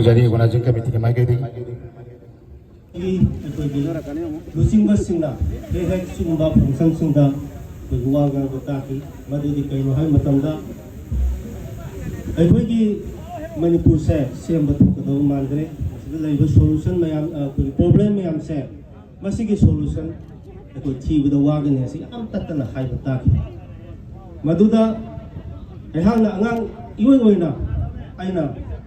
ꯊꯝꯖꯔꯤ organising ꯀꯃꯤꯇꯤꯒꯤ ꯃꯥꯏꯀꯩꯗꯒꯤ ꯂꯨꯆꯤꯡꯕꯁꯤꯡꯅ ꯍꯦꯛ ꯍꯦꯛ ꯁꯤꯒꯨꯝꯕ ꯐꯪꯁꯟꯁꯤꯡꯗ ꯑꯩꯈꯣꯏꯒꯤ ꯋꯥ ꯉꯥꯡꯕ ꯇꯥꯈꯤ ꯃꯗꯨꯗꯤ ꯀꯩꯅꯣ ꯍꯥꯏꯕ ꯃꯇꯝꯗ ꯑꯩꯈꯣꯏꯒꯤ ꯃꯅꯤꯄꯨꯔꯁꯦ ꯁꯦꯝꯕ ꯊꯣꯛꯀꯗꯕ ꯃꯥꯟꯗ꯭ꯔꯦ ꯃꯁꯤꯗ ꯂꯩꯔꯤꯕ ꯁꯣꯂꯨꯁꯟ ꯃꯌꯥꯝ ꯑꯩꯈꯣꯏꯒꯤ ꯄ꯭ꯔꯣꯕ꯭ꯂꯦꯝ ꯃꯌꯥꯝꯁꯦ ꯃꯁꯤꯒꯤ ꯁꯣꯂꯨꯁꯟ ꯑꯩꯈꯣꯏ ꯊꯤꯕꯗ ꯋꯥꯒꯅꯤ ꯑꯁꯤ ꯌꯥꯝ ꯇꯠꯇꯅ ꯍꯥꯏꯕ ꯇꯥꯈꯤ ꯃꯗꯨꯗ ꯑꯩꯍꯥꯛꯅ ꯑꯉꯥꯡ ꯏꯑꯣꯏ ꯑꯣꯏꯅ ꯑꯩꯅ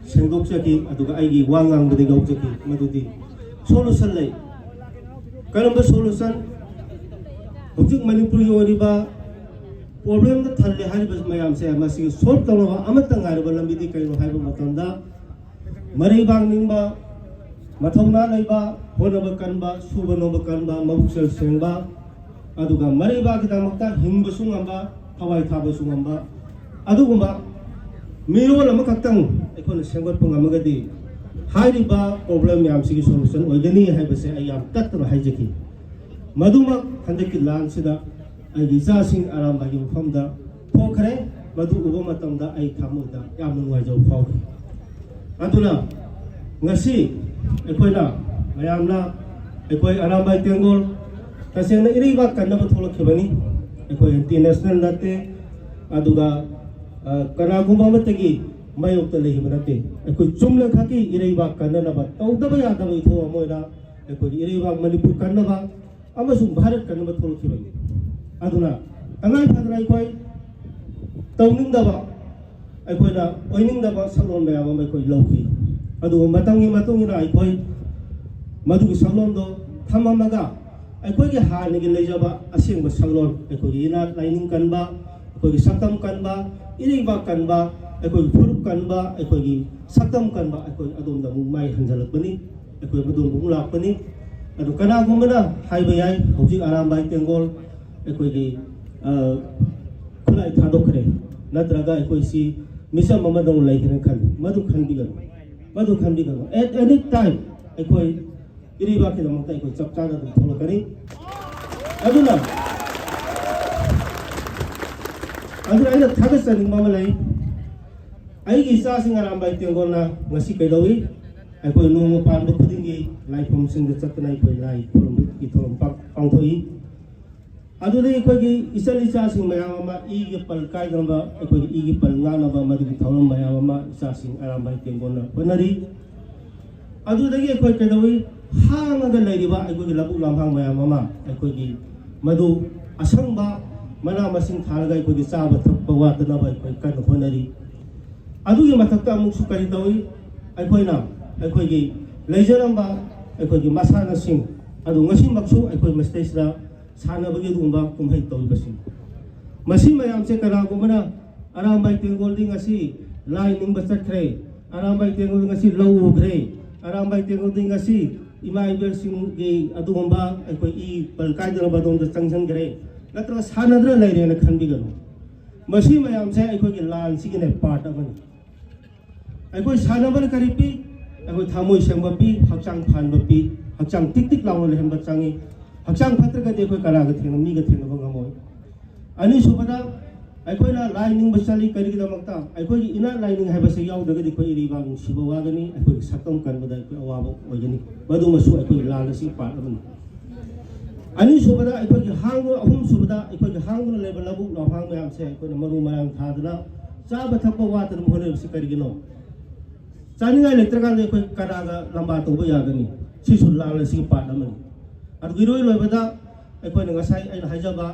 ꯁꯦꯡꯗꯣꯛꯆꯈꯤ ꯑꯗꯨꯒ ꯑꯩꯒꯤ ꯋꯥ ꯉꯥꯡꯕꯗ ꯌꯥꯎꯖꯈꯤ ꯃꯗꯨꯗꯤ ꯁꯣꯂꯨꯁꯟ ꯂꯩ ꯀꯔꯝꯕ ꯁꯣꯂꯨꯁꯟ ꯍꯧꯖꯤꯛ ꯃꯅꯤꯄꯨꯔꯒꯤ ꯑꯣꯏꯔꯤꯕ ꯄ꯭ꯔꯣꯕ꯭ꯂꯦꯝꯗ ꯊꯜꯂꯦ ꯍꯥꯏꯔꯤꯕ ꯃꯌꯥꯝꯁꯦ ꯃꯁꯤꯒꯤ ꯁꯣꯜꯕ ꯇꯧꯅꯕ ꯑꯃꯠꯇ ꯉꯥꯏꯔꯕ ꯂꯝꯕꯤꯗꯤ ꯀꯔꯤꯅꯣ ꯍꯥꯏꯕ ꯃꯇꯝꯗ ꯃꯔꯩꯕꯥꯛꯅꯤꯡꯕ ꯃꯊꯧꯅꯥ ꯂꯩꯕ ꯍꯣꯠꯅꯕ ꯀꯟꯕ ꯁꯨꯕ ꯅꯣꯝꯕ ꯀꯟꯕ ꯃꯕꯨꯛꯆꯦꯜ ꯁꯦꯡꯕ ꯑꯗꯨꯒ ꯃꯔꯩꯕꯥꯛꯀꯤꯗꯃꯛꯇ ꯍꯤꯡꯕꯁꯨ ꯉꯝꯕ ꯊꯋꯥꯏ ꯊꯥꯕꯁꯨ ꯉꯝꯕ ꯑꯗꯨꯒꯨꯝꯕ ꯃꯤꯔꯣꯜ ꯑꯃꯈꯛꯇꯪ ꯑꯩꯈꯣꯏꯅ ꯁꯦꯝꯒꯠꯄ ꯉꯝꯃꯒꯗꯤ ꯍꯥꯏꯔꯤꯕ ꯄ꯭ꯔꯣꯕ꯭ꯂꯦꯝ ꯃꯌꯥꯝꯁꯤꯒꯤ ꯁꯣꯂꯨꯁꯟ ꯑꯣꯏꯒꯅꯤ ꯍꯥꯏꯕꯁꯦ ꯑꯩ ꯌꯥꯝ ꯇꯠꯇꯅ ꯍꯥꯏꯖꯈꯤ ꯃꯗꯨꯃꯛ ꯍꯟꯗꯛꯀꯤ ꯂꯥꯟꯁꯤꯗ ꯑꯩꯒꯤ ꯏꯆꯥꯁꯤꯡ ꯑꯔꯥꯝꯕꯥꯏꯒꯤ ꯃꯐꯝꯗ ꯊꯣꯛꯈ꯭ꯔꯦ ꯃꯗꯨ ꯎꯕ ꯃꯇꯝꯗ ꯑꯩ ꯊꯃꯣꯏꯗ ꯌꯥꯝꯅ ꯅꯨꯡꯉꯥꯏꯖꯕ ꯐꯥꯎꯈꯤ ꯑꯗꯨꯅ ꯉꯁꯤ ꯑꯩꯈꯣꯏꯅ ꯃꯌꯥꯝꯅ ꯑꯩꯈꯣꯏ ꯑꯔꯥꯝꯕꯥꯏ ꯇꯦꯡꯒꯣꯜ ꯇꯁꯦꯡꯅ ꯏꯔꯩꯕꯥꯛ ꯀꯟꯅꯕ ꯊꯣꯛꯂꯛꯈꯤꯕꯅꯤ ꯑꯩꯈꯣꯏ ꯑꯦꯟꯇꯤ ꯅꯦꯁꯅꯦꯜ ꯅꯠꯇꯦ ꯑꯗꯨꯒ ꯀꯅꯥꯒꯨꯝꯕ ꯑꯃꯠꯇꯒꯤ ꯃꯥꯌꯣꯛꯇ ꯂꯩꯕ ꯅꯠꯇꯦ ꯑꯩꯈꯣꯏ ꯆꯨꯝꯅ ꯈꯛꯀꯤ ꯏꯔꯩꯕꯥꯛ ꯀꯟꯅꯅꯕ ꯇꯧꯗꯕ ꯌꯥꯗꯕ ꯏꯊꯧ ꯑꯃ ꯑꯣꯏꯅ ꯑꯩꯈꯣꯏꯒꯤ ꯏꯔꯩꯕꯥꯛ ꯃꯅꯤꯄꯨꯔ ꯀꯟꯅꯕ ꯑꯃꯁꯨꯡ ꯚꯥꯔꯠ ꯀꯟꯅꯕ ꯊꯣꯛꯂꯛꯈꯤꯕꯅꯤ ꯑꯗꯨꯅ ꯇꯉꯥꯏ ꯐꯗꯅ ꯑꯩꯈꯣꯏ ꯇꯧꯅꯤꯡꯗꯕ ꯑꯩꯈꯣꯏꯅ ꯑꯣꯏꯅꯤꯡꯗꯕ ꯁꯛꯂꯣꯟ ꯃꯌꯥꯝ ꯑꯃ ꯑꯩꯈꯣই ꯂꯧꯈꯤ ꯑꯗꯨꯕꯨ ꯃꯇꯝꯒꯤ ꯃꯇꯨꯡ ꯏꯟꯅ ꯑꯩꯈꯣꯏ ꯃꯗꯨꯒꯤ ꯁꯛꯂꯣꯟꯗꯣ ꯊꯝꯃꯝꯃꯒ ꯑꯩꯈꯣꯏꯒꯤ ꯍꯥꯟꯅꯒꯤ ꯂꯩꯖꯕ ꯑꯁꯦꯡꯕ ꯁꯛꯂꯣꯟ ꯑꯩꯈꯣꯏꯒꯤ ꯏꯅꯥꯠ ꯂꯥꯏꯅꯤꯡ ꯀꯟꯕ ꯑꯩꯈꯣꯏꯒꯤ ꯁꯛꯇꯝ ꯀꯟꯕ ꯏꯔꯩꯕꯥꯛ ꯀꯟꯕ ꯑꯩꯈꯣꯏꯒꯤ ꯐꯨꯔꯨꯞ ꯀꯟꯕ ꯑꯩꯈꯣꯏꯒꯤ ꯁꯛꯇꯝ ꯀꯟꯕ ꯑꯩꯈꯣꯏ ꯑꯗꯣꯝꯗ ꯑꯃꯨꯛ ꯃꯥꯏ ꯍꯟꯖꯜꯂꯛꯄꯅꯤ ꯑꯩꯈꯣꯏ ꯃꯗꯣꯝꯗ ꯑꯃꯨꯛ ꯂꯥꯛꯄꯅꯤ ꯑꯗꯨ ꯀꯅꯥꯒꯨꯝꯕꯅ ꯍꯥꯏꯕ ꯌꯥꯏ ꯍꯧꯖꯤꯛ ꯑꯔꯥꯝꯕꯥꯏ ꯇꯦꯡꯒꯣꯜ ꯑꯩꯈꯣꯏꯒꯤ ꯈꯨꯠꯂꯥꯏ ꯊꯥꯗꯣꯛꯈ꯭ꯔꯦ ꯅꯠꯇ꯭ꯔꯒ ꯑꯩꯈꯣꯏꯁꯤ ꯃꯤꯆꯝ ꯑꯃꯗꯧ ꯂꯩꯈ꯭ꯔꯦ ꯈꯜꯂꯤ ꯃꯗꯨ ꯈꯟꯕꯤꯒꯅꯨ ꯑꯦꯠ ꯑꯦꯅꯤ ꯇꯥꯏꯝ ꯑꯩꯈꯣꯏ ꯏꯔꯩꯕꯥꯛꯀꯤꯗꯃꯛꯇ ꯑꯩꯈꯣꯏ ꯆꯞ ꯆꯥꯅ ꯑꯗꯨꯝ ꯊꯣꯛꯂꯛꯀꯅꯤ ꯑꯗꯨꯅ ꯑꯩꯅ ꯊꯥꯒꯠꯆꯅꯤꯡꯕ ꯑꯃ ꯂꯩ ꯑꯩꯒꯤ ꯏꯆꯥꯁꯤꯡ ꯑꯔꯥꯝꯕꯥꯏ ꯇꯦꯡꯒꯣꯜꯅ ꯉꯁꯤ ꯀꯩꯗꯧꯏ ꯑꯩꯈꯣꯏ ꯅꯣꯡꯃ ꯄꯥꯟꯕ ꯈꯨꯗꯤꯡꯒꯤ ꯂꯥꯏꯐꯝꯁꯤꯡꯗ ꯆꯠꯇꯨꯅ ꯑꯩꯈꯣꯏ ꯂꯥꯏ ꯈꯨꯔꯨꯝꯕꯒꯤ ꯊꯧꯔꯝ ꯄꯥꯡꯊꯣꯛꯏ ꯑꯗꯨꯗ ꯑꯩꯈꯣꯏꯒꯤ ꯏꯆꯜ ꯏꯆꯥꯁꯤꯡ ꯃꯌꯥꯝ ꯑꯃ ꯏꯒꯤ ꯄꯜ ꯀꯥꯏꯗꯅꯕ ꯑꯩꯈꯣꯏꯒꯤ ꯏꯒꯤ ꯄꯜ ꯉꯥꯛꯅꯕ ꯃꯗꯨꯒꯤ ꯊꯧꯔꯝ ꯃꯌꯥꯝ ꯑꯃ ꯏꯆꯥꯁꯤꯡ ꯑꯔꯥꯝꯕꯥꯏ ꯇꯦꯡꯒꯣꯜꯅ ꯍꯣꯠꯅꯔꯤ ꯑꯗꯨꯗꯒꯤ ꯑꯩꯈꯣꯏ ꯀꯩꯗꯧꯏ ꯍꯥꯡꯉꯒ ꯂꯩꯔꯤꯕ ꯑꯩꯈꯣꯏꯒꯤ ꯂꯧꯕꯨꯛ ꯂꯝꯍꯥꯡ ꯃꯌꯥꯝ ꯑꯃ ꯑꯩꯈꯣꯏꯒꯤ ꯃꯗꯨ ꯑꯁꯪꯕ ꯃꯅꯥ ꯃꯁꯤꯡ ꯊꯥꯔꯒ ꯑꯩꯈꯣꯏꯒꯤ ꯆꯥꯕ ꯊꯛꯄ ꯋꯥꯠꯇꯅꯕ ꯑꯩꯈꯣꯏ ꯀꯟꯅ ꯍꯣꯠꯅꯔꯤ ꯑꯗꯨꯒꯤ ꯃꯊꯛꯇ ꯑꯃꯨꯛꯁꯨ ꯀꯔꯤ ꯇꯧꯏ ꯑꯩꯈꯣꯏꯅ ꯑꯩꯈꯣꯏꯒꯤ ꯂꯩꯖꯔꯝꯕ ꯑꯩꯈꯣꯏꯒꯤ ꯃꯁꯥꯟꯅꯁꯤꯡ ꯑꯗꯨ ꯉꯁꯤꯃꯛꯁꯨ ꯑꯩꯈꯣꯏ ꯃꯁꯤꯗꯩꯁꯤꯗ ꯁꯥꯟꯅꯕꯒꯤ ꯑꯗꯨꯒꯨꯝꯕ ꯀꯨꯝꯍꯩ ꯇꯧꯔꯤꯕꯁꯤꯡ ꯃꯁꯤ ꯃꯌꯥꯝꯁꯦ ꯀꯅꯥꯒꯨꯝꯕꯅ ꯑꯔꯥꯝꯕꯥꯏ ꯇꯦꯡꯒꯣꯜꯗꯤ ꯉꯁꯤ ꯂꯥꯏ ꯅꯤꯡꯕ ꯆꯠꯈ꯭ꯔꯦ ꯑꯔꯥꯝꯕꯥꯏ ꯇꯦꯡꯒꯣꯜꯗꯤꯉꯁꯤ ꯂꯧ ꯎꯈ꯭ꯔꯦ ꯑꯔꯥꯝꯕꯥꯏ ꯇꯦꯡꯒꯣꯜꯗꯤꯉꯁꯤ ꯏꯃꯥ ꯏꯕꯦꯜꯁꯤꯡꯒꯤ ꯑꯗꯨꯒꯨꯝꯕ ꯑꯩꯈꯣꯏ ꯏ ꯄꯜ ꯀꯥꯏꯗꯅꯕ ꯑꯗꯣꯝꯗ ꯆꯪꯁꯤꯟꯈ꯭ꯔꯦ ꯅꯠꯇ꯭ꯔꯒ ꯁꯥꯟꯅꯗ꯭ꯔ ꯂꯩꯔꯦꯅ ꯈꯟꯕꯤꯒꯅꯨ ꯃꯁꯤ ꯃꯌꯥꯝꯁꯦ ꯑꯩꯈꯣꯏꯒꯤ ꯂꯥꯟꯁꯤꯒꯤꯅꯦ ꯄꯥꯔꯠ ꯑꯃꯅꯤ ꯑꯩꯈꯣꯏ ꯁꯥꯟꯅꯕꯅ ꯀꯔꯤ ꯄꯤ ꯑꯩꯈꯣꯏ ꯊꯃꯣꯏ ꯁꯦꯡꯕ ꯄꯤ ꯍꯛꯆꯥꯡ ꯐꯍꯟꯕ ꯄꯤ ꯍꯛꯆꯥꯡ ꯇꯤꯛ ꯇꯤꯛ ꯂꯥꯎꯅ ꯂꯩꯍꯟꯕ ꯆꯪꯏ ꯍꯛꯆꯥꯡ ꯐꯠꯇ꯭ꯔꯒꯗꯤ ꯑꯩꯈꯣꯏ ꯀꯅꯥꯒ ꯃꯤꯒ ꯊꯦꯡꯅꯕ ꯉꯝꯃꯣꯏ ꯑꯅꯤꯁꯨꯕꯗ ꯑꯩꯈꯣꯏꯅ ꯂꯥꯏ ꯅꯤꯡꯕ ꯆꯠꯂꯤ ꯀꯔꯤꯒꯤꯗꯃꯛꯇ ꯑꯩꯈꯣꯏꯒꯤ ꯏꯅꯥꯠ ꯂꯥꯏꯅꯤꯡ ꯍꯥꯏꯕꯁꯤ ꯌꯥꯎꯗ꯭ꯔꯒꯗꯤ ꯑꯩꯈꯣꯏ ꯏꯔꯩꯕꯥꯛ ꯅꯨꯡꯁꯤꯕ ꯋꯥꯒꯅꯤ ꯑꯩꯈꯣꯏꯒꯤ ꯁꯛꯇꯝ ꯀꯟꯕꯗ ꯑꯩꯈꯣꯏ ꯑꯋꯥꯕ ꯑꯣꯏꯒꯅꯤ ꯃꯗꯨꯃꯁꯨ ꯑꯩꯈꯣꯏꯒꯤ ꯂꯥꯟ ꯑꯁꯤ ꯄꯥꯔꯠ ꯑꯃꯅꯤ ꯑꯅꯤꯁꯨꯕꯗ ꯑꯩꯈꯣꯏꯒꯤ ꯑꯍꯨꯝꯁꯨꯕꯗ ꯑꯩꯈꯣꯏꯒꯤ ꯍꯥꯡꯗꯨꯅ ꯂꯩꯕ ꯂꯧꯕꯨꯛ ꯂꯝꯍꯥꯡ ꯃꯌꯥꯝꯁꯦ ꯑꯩꯈꯣꯏꯅ ꯃꯔꯨ ꯃꯔꯥꯡ ꯊꯥꯗꯨꯅ ꯆꯥꯕ ꯊꯛꯄ ꯋꯥꯠꯇꯅ ꯍꯣꯠꯅꯔꯤꯕꯁꯤ ꯀꯔꯤꯒꯤꯅꯣ ꯆꯥꯅꯤꯡꯉꯥꯏ ꯂꯩꯇ꯭ꯔꯀꯥꯟꯗ ꯑꯩꯈꯣꯏ ꯀꯅꯥꯒ ꯂꯝꯕꯥ ꯇꯧꯕ ꯌꯥꯒꯅꯤ ꯁꯤꯁꯨ ꯂꯥꯟ ꯑꯁꯤꯒꯤ ꯄꯥꯔꯠ ꯑꯃꯅꯤ ꯑꯗꯨꯒ ꯏꯔꯣꯏ ꯂꯣꯏꯕꯗ ꯑꯩꯈꯣꯏꯅ ꯉꯁꯥꯏ ꯑꯩꯅ ꯍꯥꯏꯖꯕ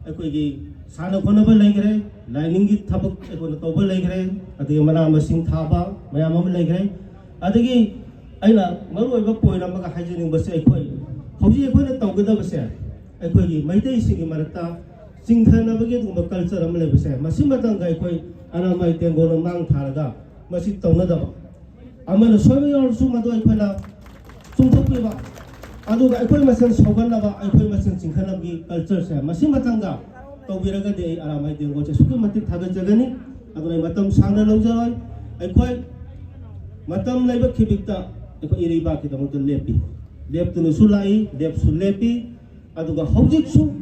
ꯑꯩꯈꯣꯏꯒꯤ ꯁꯥꯟꯅ ꯈꯣꯠꯅꯕ ꯂꯩꯈ꯭ꯔꯦ ꯂꯥꯏꯅꯤꯡꯒꯤ ꯊꯕꯛ ꯑꯩꯈꯣꯏꯅ ꯇꯧꯕ ꯂꯩꯈ꯭ꯔꯦ ꯑꯗꯒꯤ ꯃꯅꯥ ꯃꯁꯤꯡ ꯊꯥꯕ ꯃꯌꯥꯝ ꯑꯃ ꯂꯩꯈ꯭ꯔꯦ ꯑꯗꯒꯤ ꯑꯩꯅ ꯃꯔꯨꯑꯣꯏꯕ ꯄꯣꯏꯟ ꯑꯃꯒ ꯍꯥꯏꯖꯅꯤꯡꯕꯁꯦ ꯑꯩꯈꯣꯏ ꯍꯧꯖꯤꯛ ꯑꯩꯈꯣꯏꯅ ꯇꯧꯒꯗꯕꯁꯦ ꯑꯩꯈꯣꯏꯒꯤ ꯃꯩꯇꯩꯁꯤꯡꯒꯤ ꯃꯔꯛꯇ ꯆꯤꯡꯊꯅꯕꯒꯤ ꯑꯗꯨꯒꯨꯝꯕ ꯀꯜꯆꯔ ꯑꯃ ꯂꯩꯕꯁꯦ ꯃꯁꯤꯃꯇꯪꯒ ꯑꯩꯈꯣꯏ ꯑꯔꯥꯝꯕꯥꯏ ꯇꯦꯡꯒꯣꯜꯅ ꯃꯥꯡ ꯊꯥꯔꯒ ꯃꯁꯤ ꯇꯧꯅꯗꯕ ꯑꯃꯅ ꯁꯣꯏꯕ ꯌꯥꯎꯔꯁꯨ ꯃꯗꯨ ꯑꯩꯈꯣꯏꯅ ꯆꯨꯝꯊꯣꯛꯄꯤꯕ ꯑꯗꯨꯒ ꯑꯩꯈꯣꯏ ꯃꯁꯦꯟ ꯁꯧꯒꯠꯅꯕ ꯑꯩꯈꯣꯏ ꯃꯁꯦꯟ ꯆꯤꯡꯈꯠꯅꯕꯒꯤ ꯀꯜꯆꯔꯁꯦ ꯃꯁꯤꯃꯇꯪꯒ ꯇꯧꯕꯤꯔꯒꯗꯤ ꯑꯩ ꯑꯔꯥꯝꯕꯥꯏ ꯇꯦꯡꯒꯣꯜꯁꯦ ꯑꯁꯨꯛꯀꯤ ꯃꯇꯤꯛ ꯊꯥꯒꯠꯆꯒꯅꯤ ꯑꯗꯨꯅ ꯑꯩ ꯃꯇꯝ ꯁꯥꯡꯅ ꯂꯧꯖꯔꯣꯏ ꯑꯩꯈꯣꯏ ꯃꯇꯝ ꯂꯩꯕ ꯈꯤꯕꯤꯛꯇ ꯑꯩꯈꯣꯏ ꯏꯔꯩꯕꯥꯛꯀꯤꯗꯃꯛꯇ ꯂꯦꯞꯄꯤ ꯂꯦꯞꯇꯨꯅꯁꯨ ꯂꯥꯛꯏ ꯂꯦꯞꯁꯨ ꯂꯦꯞꯄꯤ ꯑꯗꯨꯒ ꯍꯧꯖꯤꯛꯁꯨ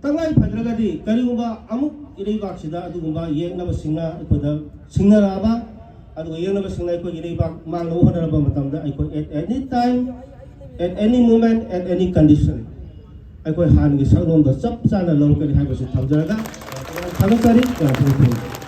ꯇꯉꯥꯏ ꯐꯗ꯭ꯔꯒꯗꯤ ꯀꯔꯤꯒꯨꯝꯕ ꯑꯃꯨꯛ ꯏꯔꯩꯕꯥꯛꯁꯤꯗ ꯑꯗꯨꯒꯨꯝꯕ ꯌꯦꯛꯅꯕꯁꯤꯡꯅ ꯑꯩꯈꯣꯏꯗ ꯁꯤꯡꯅꯔꯛꯑꯕ ꯑꯗꯨꯒ ꯌꯦꯡꯅꯕꯁꯤꯡꯅ ꯑꯩꯈꯣꯏꯒꯤ ꯂꯩꯕꯥꯛ ꯃꯥꯡꯅꯕ ꯍꯣꯠꯅꯔꯕ ꯃꯇꯝꯗ ꯑꯩꯈꯣꯏ at any time at any moment at any condition ꯑꯩꯈꯣꯏ ꯍꯥꯟꯅꯒꯤ ꯁꯛꯂꯣꯟꯗꯣ ꯆꯞ ꯆꯥꯅ ꯂꯧꯔꯛꯀꯅꯤ ꯍꯥꯏꯕꯁꯤ ꯊꯝꯖꯔꯒ ꯊꯥꯒꯠꯆꯔꯤ ꯊꯦꯡꯛ ꯌꯨ